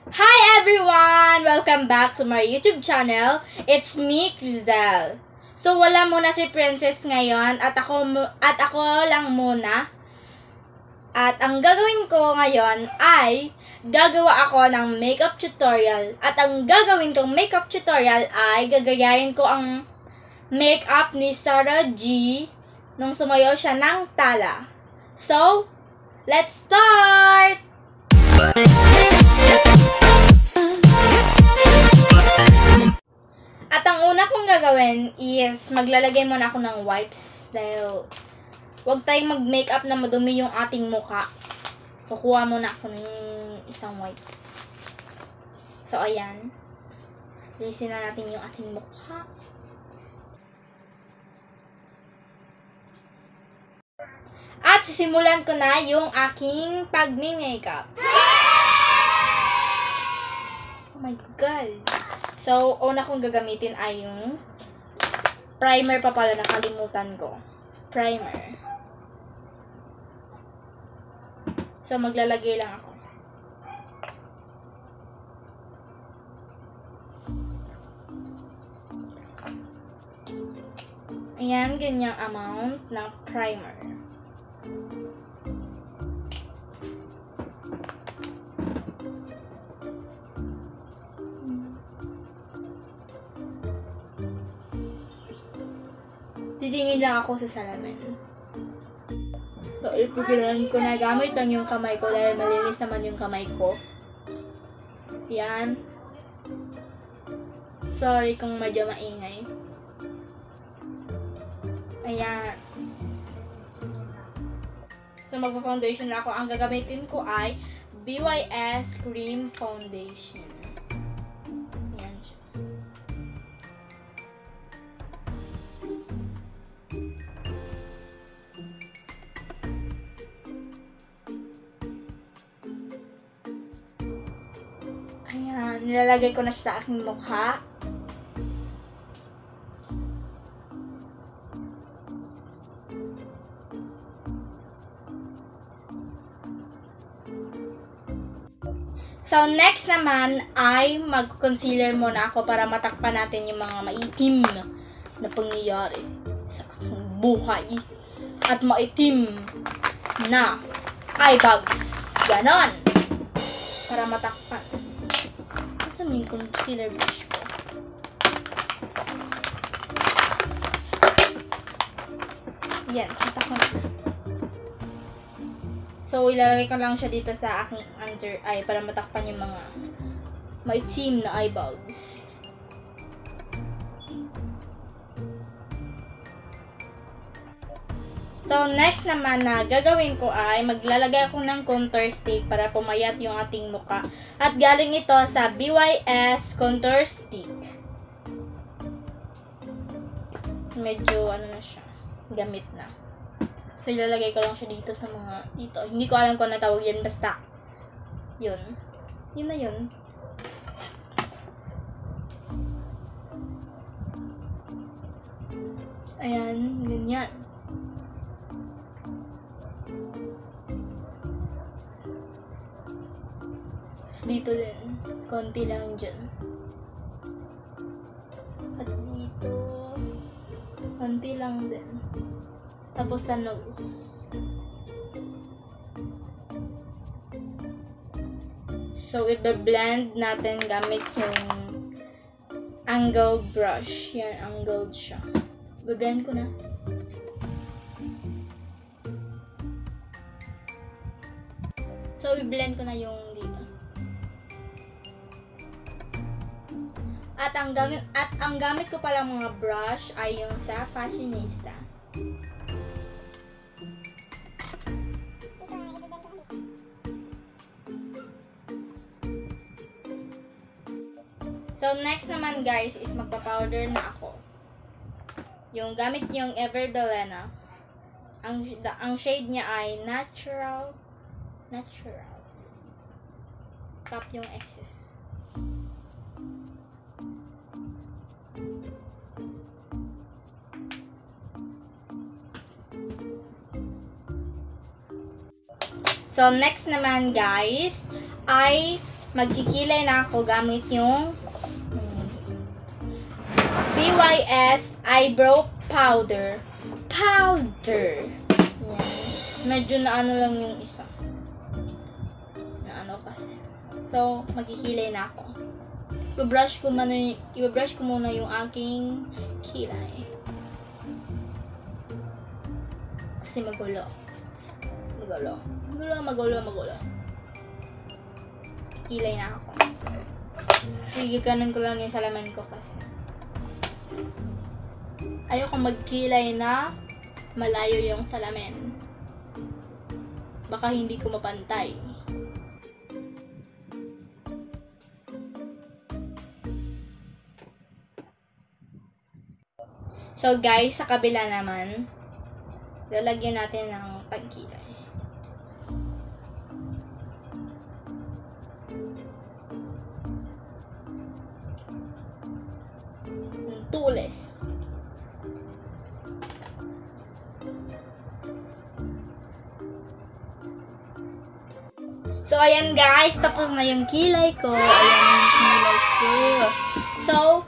Hi everyone! Welcome back to my YouTube channel. It's me, Crizel. So wala muna si Princess ngayon at ako lang muna. At ang gagawin ko ngayon ay gagawa ako ng makeup tutorial. At ang gagawin kong makeup tutorial ay gagayahin ko ang makeup ni Sarah G nung sumayaw siya ng tala. So, let's start! At ang una kong gagawin is maglalagay muna ako ng wipes dahil huwag tayong mag-makeup na madumi yung ating mukha. Kukuha muna ako ng isang wipes. So, ayan. Linisin na natin yung ating mukha. At sisimulan ko na yung aking pag-makeup. Oh my God! So, una kong gagamitin ay yung primer pa pala, nakalimutan ko. Primer. So, maglalagay lang ako. Ayan, ganyang amount ng primer. Titingin lang ako sa salamin. So, ipigilan ko na gamit lang yung kamay ko dahil malinis naman yung kamay ko. Yan. Sorry kung medyo maingay. Ayan. So, magpa-foundation na ako. Ang gagamitin ko ay BYS Cream Foundation. Ayan siya. Ayan, nilalagay ko na siya sa aking mukha. So, next naman ay mag-concealer muna ako para matakpan natin yung mga maitim na pangyayari sa aking buhay. At maitim na eye bags. Ganon. Para matakpan. Saan yung concealer brush ko? Yan, tatakpan na. So, ilalagay ko lang siya dito sa aking under eye para matakpan yung mga maitim na eye bags. So, next naman na gagawin ko ay maglalagay ako ng contour stick para pumayat yung ating mukha. At galing ito sa BYS Contour Stick. Medyo ano na siya, gamit na. So, ilalagay ko lang siya dito sa mga, dito. Hindi ko alam kung ano tawag yan, basta. Yun. Yun na yun. Ayan, ganyan. Dito din. Konti lang dyan. At dito, konti lang din. Tapos sa nose. So, i-blend natin gamit yung angled brush. Yan, angled siya. I-blend ko na. So, i-blend ko na yung dito. At ang gamit ko pala mga brush ay yung sa Fashionista. So, next naman guys is magpa-powder na ako. Yung gamit yung Everbelena. Ang shade niya ay Natural. Tap yung excess. So, next naman guys, ay magkikilay na ako gamit yung BYS Eyebrow Powder. Yan. Medyo na ano lang yung isa. Na ano kasi. So, magkikilay na ako. I-brush ko muna yung aking kilay. Kasi magulo. Kilay na ako. Sige, ganun ko lang yung salamin ko kasi. Ayoko magkilay na malayo yung salamin. Baka hindi ko mapantay. So guys, sa kabila naman, lalagyan natin ng pagkilay. Tulis. So, ayan guys, tapos na yung kilay ko. So,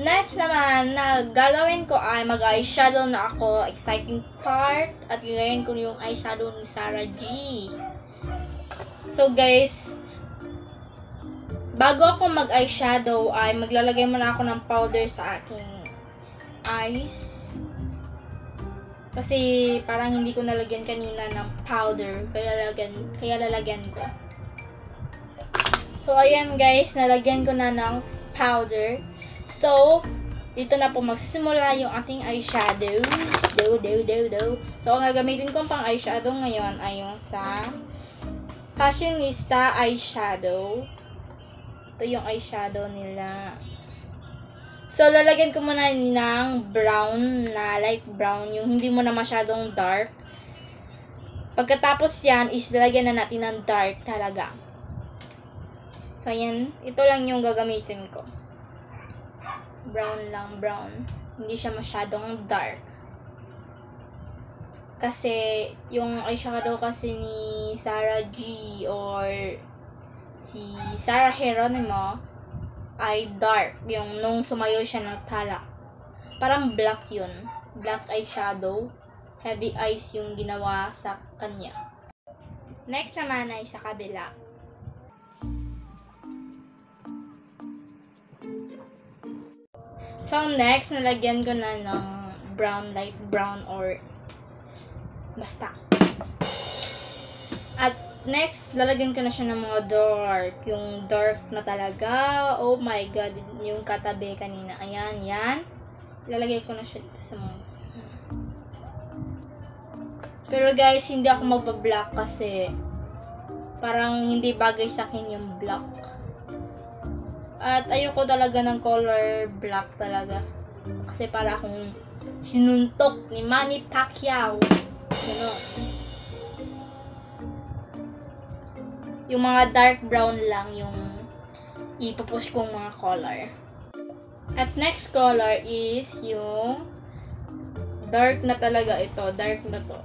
next naman na gagawin ko ay mag-eyeshadow na ako. Exciting part. At gagawin ko yung eyeshadow ni Sarah G. So, guys, bago ako mag-eyeshadow ay maglalagay muna ako ng powder sa aking eyes. Kasi parang hindi ko nalagyan kanina ng powder. Kaya lalagyan ko. So, ayan guys. Nalagyan ko na ng powder. So, dito na po magsisimula yung ating eyeshadow. So, ang gagamitin kong pang eyeshadow ngayon ay yung sa Fashionista eyeshadow. Ito yung eyeshadow nila. So, lalagyan ko muna ng brown na light brown. Yung hindi mo na masyadong dark. Pagkatapos yan, is lalagyan na natin ng dark talaga. So, ayan. Ito lang yung gagamitin ko. Brown lang, brown. Hindi siya masyadong dark. Kasi, yung eyeshadow kasi ni Sarah G or si Sarah Geronimo ay dark. Yung nung sumayo siya ng tala. Parang black yun. Black eyeshadow. Heavy eyes yung ginawa sa kanya. Next naman ay sa kabila. So, next, nalagyan ko na ng brown, light brown or basta. At next, lalagyan ko na siya ng mga dark. Yung dark na talaga. Oh my God. Yung katabi kanina. Ayan, yan. Lalagay ko na siya dito sa mga. Pero guys, hindi ako magpa-black kasi parang hindi bagay sa akin yung black. At ayoko talaga ng color black talaga. Kasi para akong sinuntok ni Manny Pacquiao. Ganon. Yung mga dark brown lang yung ipupush kong mga color. At next color is yung dark na talaga ito. Dark na to.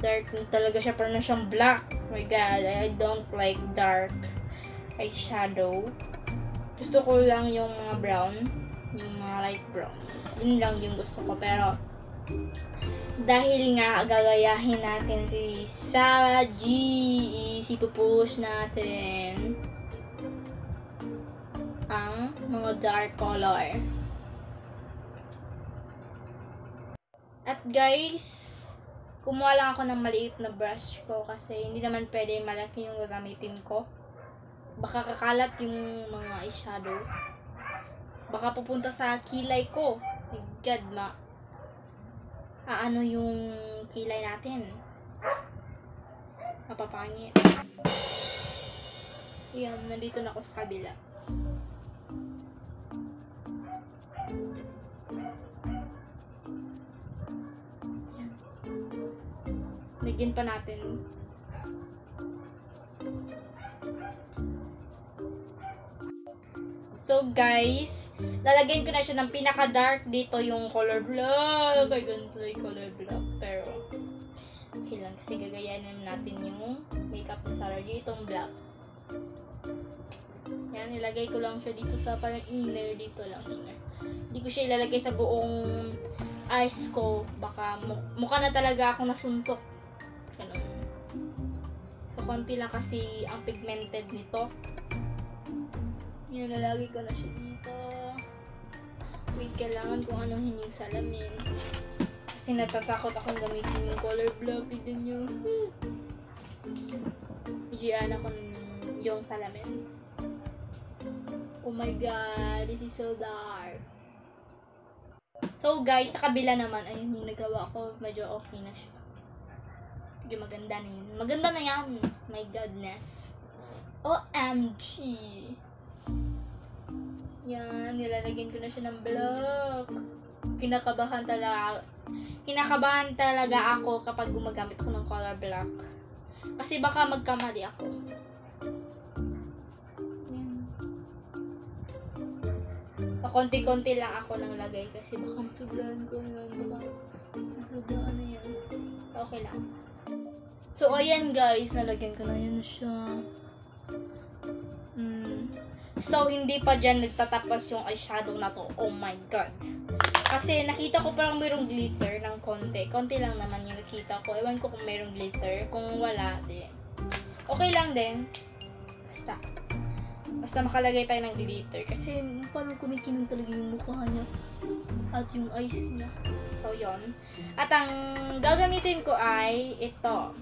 Dark na talaga siya. Parang siyang black. Oh my God. I don't like dark eyeshadow. Gusto ko lang yung mga brown. Yung mga light brown. Yun lang yung gusto ko. Pero dahil nga gagayahin natin si Sarah G, ipupush natin ang mga dark color. At guys, kumuha lang ako ng maliit na brush ko kasi hindi naman pwede malaki yung gagamitin ko. Baka kakalat yung mga eyeshadow. Baka pupunta sa kilay ko. My God, ano yung kilay natin. Mapapangit. Ayan, nandito na ako sa kabila. Ayan. Lagyan pa natin. So guys, lalagyan ko na siya ng pinaka-dark dito yung color black. Ay, ganito yung color black. Pero, okay lang kasi gagayanin natin yung makeup ni Sarah G. Itong black. Ayan, nilagay ko lang siya dito sa parang inner. Dito lang, inner. Hindi ko siya ilalagay sa buong eyes ko. Baka mukha na talaga ako nasuntok. Ganun. So, konti lang kasi ang pigmented nito. Yan, nalagay ko na siya dito. Wait, kailangan kung anong hining salamin. Kasi natatakot akong gamitin yung color block. Tignan nyo. Diyan ako yung salamin. Oh my god, this is so dark. So guys, sa kabila naman, ayun yung nagawa ko. Medyo okay na siya. Medyo maganda na yun. Maganda na yan. My godness. OMG. Yan, nilalagyan ko na siya ng block. Kinakabahan talaga ako kapag gumagamit ako ng color block. Kasi baka magkamali ako. Yan. Konti-konti lang ako nang lagay kasi baka masubrahan ko yun. Baka masubrahan na yan. Okay lang. So, ayan guys, nalagyan ko na yan siya. So, hindi pa dyan nagtatapos yung eyeshadow na to. Oh my god. Kasi nakita ko parang mayroong glitter ng konti. Konti lang naman yung nakita ko. Ewan ko kung mayroong glitter. Kung wala, di. Okay lang din. Basta makalagay tayo ng glitter. Kasi parang kumikinang talaga yung mukha niya. At yung eyes niya. So, yon. At ang gagamitin ko ay ito.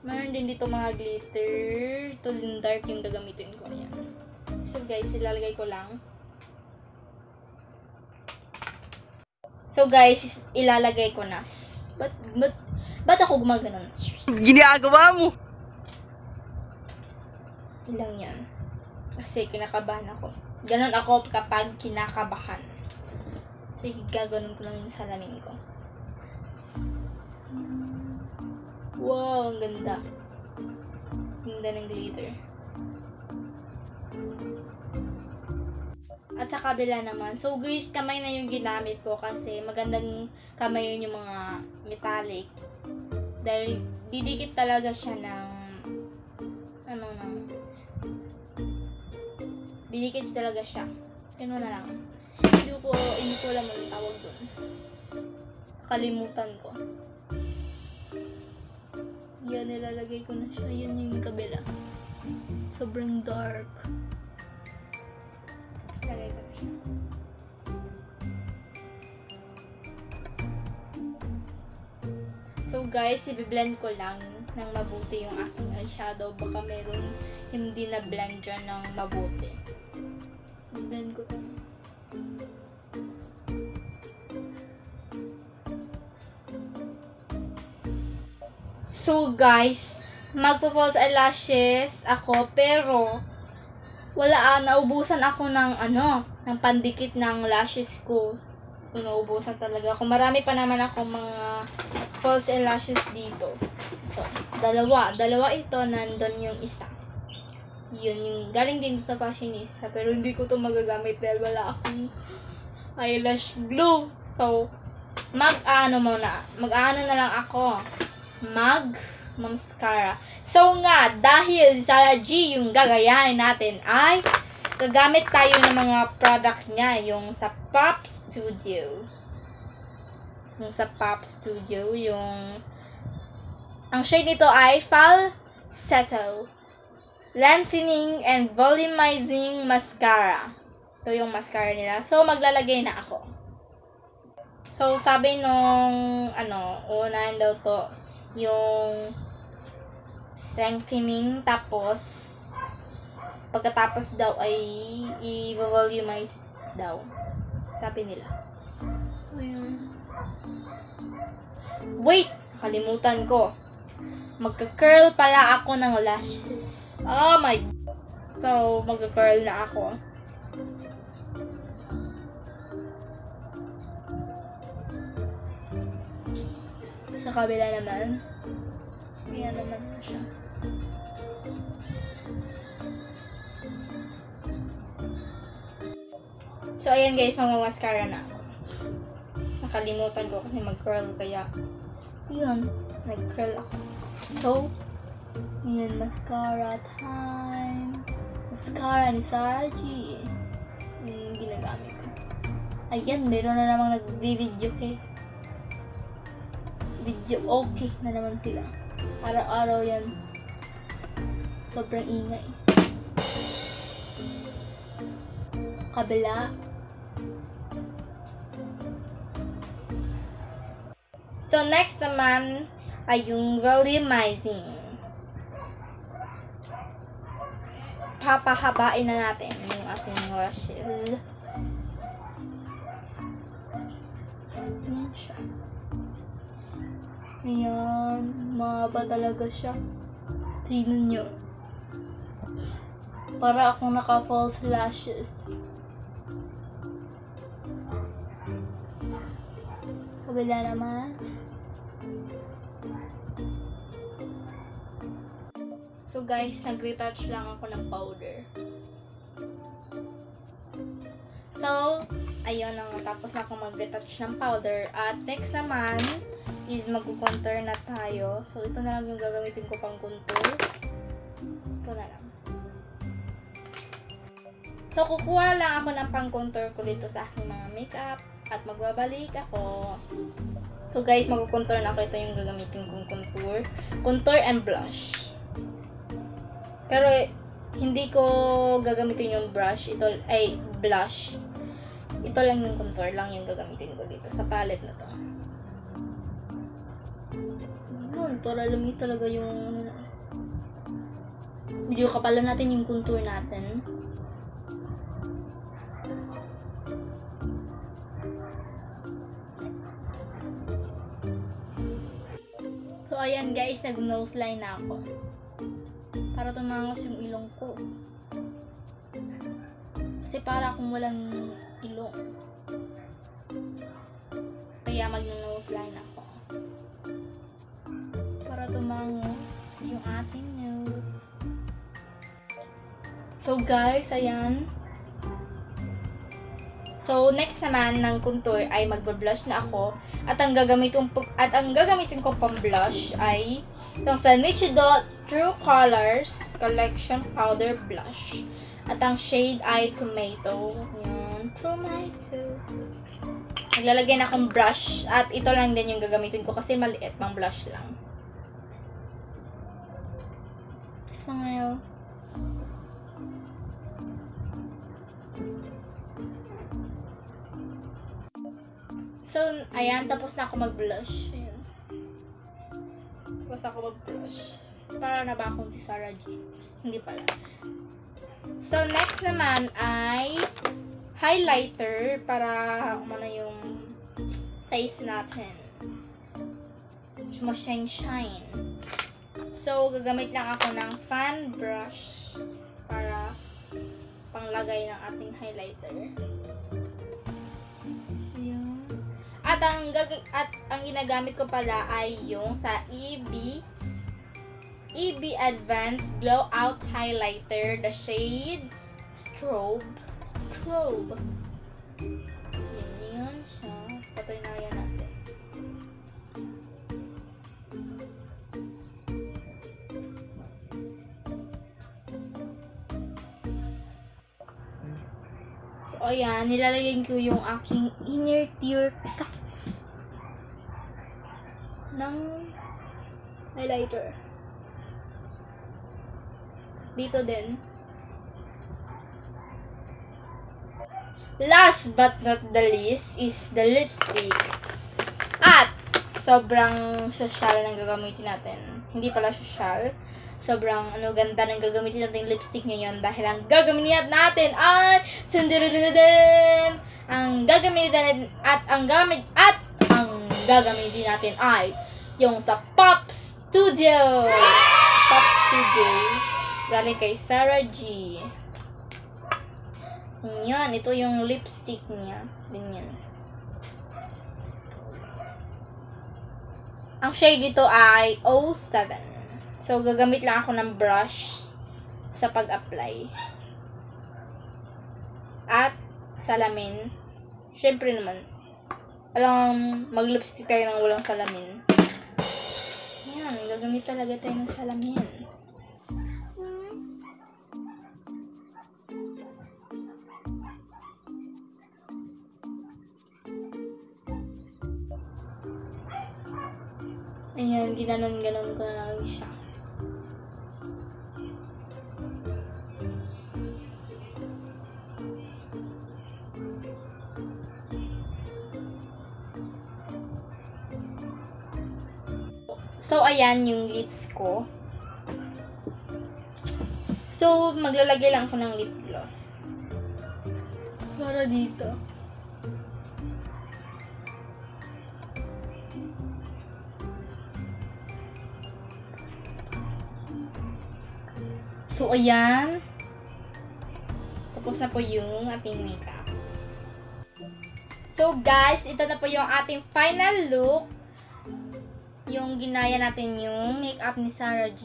Meron din dito mga glitter. Ito din dark yung gagamitin ko. Ayan. So guys, ilalagay ko lang. So guys, ilalagay ko na. Ba't ako gumaganon? Ginagawa mo! Ilang yan. Kasi kinakabahan ako. Ganon ako kapag kinakabahan. So gaganon ko lang yung salamin ko. Wow, ang ganda. Ganda ng glitter. At sa kabila naman. So guys, kamay na yung ginamit ko kasi magandang kamay yun yung mga metallic. Dahil didikit talaga siya ng didikit talaga siya. Ano na lang. Hindi ko alam ang tawag doon. Kalimutan ko. Yan, nilalagay ko na siya. Yan yung kabila. Sobrang dark. Lagay ko na siya. So guys, i-blend ko lang ng mabuti yung aking eyeshadow. Baka meron hindi na blend dyan ng mabuti. I-blend ko lang. So guys, magpo-false eyelashes ako pero naubusan ako ng ng pandikit ng lashes ko. Naubusan talaga ako. Marami pa naman ako mga false eyelashes dito. Ito, dalawa ito, nandun yung isa. Yun, yung galing din sa fashionista pero hindi ko to magagamit dahil wala akong eyelash glue. So, mag-ano na lang ako. Mascara. So nga, dahil sa G yung gagayahin natin ay gagamit tayo ng mga product niya, yung sa Pop Studio. Ang shade nito ay Falsetto Lengthening and Volumizing Mascara. Ito yung mascara nila. So, maglalagay na ako. So, sabi nung, unahin daw to, yung lengthening, tapos pagkatapos daw ay i-volumize daw, sabi nila. Wait, kalimutan ko, magka-curl pala ako ng lashes. Oh my, so magka-curl na ako. Sa kabila naman. Ayan naman siya. So, ayan guys, mag-mascara na ako. Nakalimutan ko kasi mag-curl, kaya yun, nag-curl ako. So, ayan, mascara time. mascara ni Sarah G. Yung ginagamit ko. Ayan, meron na namang nag-video okay. Video okay na naman sila. Araw-araw yan. Sobrang ingay. Kabila. So, next naman ay yung volumizing. Papahabain na natin yung ating lashes. Ayan siya. Ayan. Mahaba talaga siya. Tignan nyo. Para akong naka-false lashes. Kabila naman. So guys, nag-retouch lang ako ng powder. So, ayun na nga. Tapos na akong mag-retouch ng powder. At next naman is mag-contour na tayo. So, ito na lang yung gagamitin ko pang contour. Ito na lang. So, kukuha lang ako ng pang-contour ko dito sa aking mga makeup. At magbabalik ako. So guys, mag-contour na ako. Ito yung gagamitin kong contour. Contour and blush. Pero hindi ko gagamitin yung brush. Ito ay blush. Ito lang yung contour lang yung gagamitin ko dito sa palette na to. Yun, para lumit talaga yung medyo kapalan natin yung contour natin. So, ayan guys, nag-nose line na ako. Para tumangos yung ilong ko. Kasi para akong walang ilong. Kaya mag-nose line ako. Para tumangos yung ating nose. So guys, ayan. So, next naman ng contour ay magba-blush na ako. At ang gagamitin ko pang blush ay itong sa Nichido True Colors Collection Powder Blush. At ang shade ay Tomato. Yan, Tomato. Naglalagay na akong brush. At ito lang din yung gagamitin ko kasi maliit pang blush lang. Smile. So, ayan, tapos na ako mag-blush. Ayan. Tapos ako mag-blush. Para na ba akong si Sarah G? Hindi pala. So, next naman ay highlighter para umano yung face natin. Shine. So, gagamit lang ako ng fan brush para panglagay ng ating highlighter. At ang ginagamit ko pala ay yung sa EB Advanced Blowout Highlighter, the shade Strobe. Yan siya. Patay na yan natin. So, ayan. Nilalagyan ko yung aking inner tear ng highlighter. Dito din. Last but not the least is the lipstick. At sobrang social ng gagamitin natin. Hindi pala social. Sobrang ganda ng gagamitin natin lipstick ngayon dahil ang gagamitin natin ay ang gagamitin natin ay yung sa Pop Studio. Galing kay Sarah G. Yan, ito yung lipstick niya. Ganyan. Ang shade dito ay 07. So, gagamit lang ako ng brush sa pag-apply. At salamin. Syempre naman, alam, mag-lipstick tayo ng walang salamin. Yan, gagamit talaga tayo ng salamin. Ayan, ginanon-ganon ko na lang siya. So, ayan yung lips ko. So, maglalagay lang ako ng lip gloss. Para dito. So, ayan. Tapos na po yung ating makeup. So, guys, ito na po yung ating final look. Yung ginaya natin yung makeup ni Sarah G.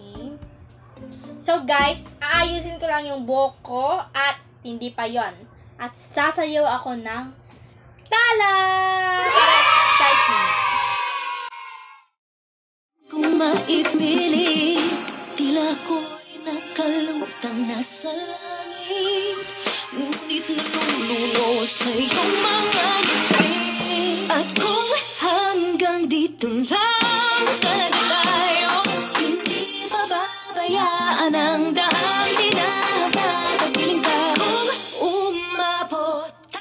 So, guys, aayusin ko lang yung buhok ko at hindi pa yon. At sasayaw ako ng tala! Para excitement. Kung maipili, tila ko'y nakalutang nasa langit. Ngunit natulunod sa iyong mga ngiti. At kung hanggang dito lang talaga tayo, hindi mababayaan ang daan tinatatapiling ka. Kung umabot ka.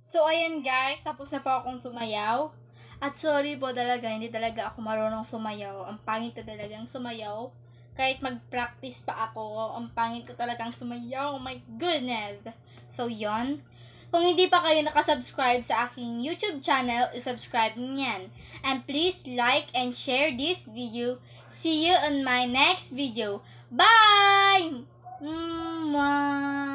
So, ayan guys, tapos na po akong sumayaw. At sorry po talaga, hindi talaga ako marunong sumayaw. Ang pangit ko talagang sumayaw. Kahit mag-practice pa ako, ang pangit ko talagang sumayaw. Oh my goodness! So, yon. Kung hindi pa kayo nakasubscribe sa aking YouTube channel, isubscribe niyan. And please like and share this video. See you on my next video. Bye! Mwah!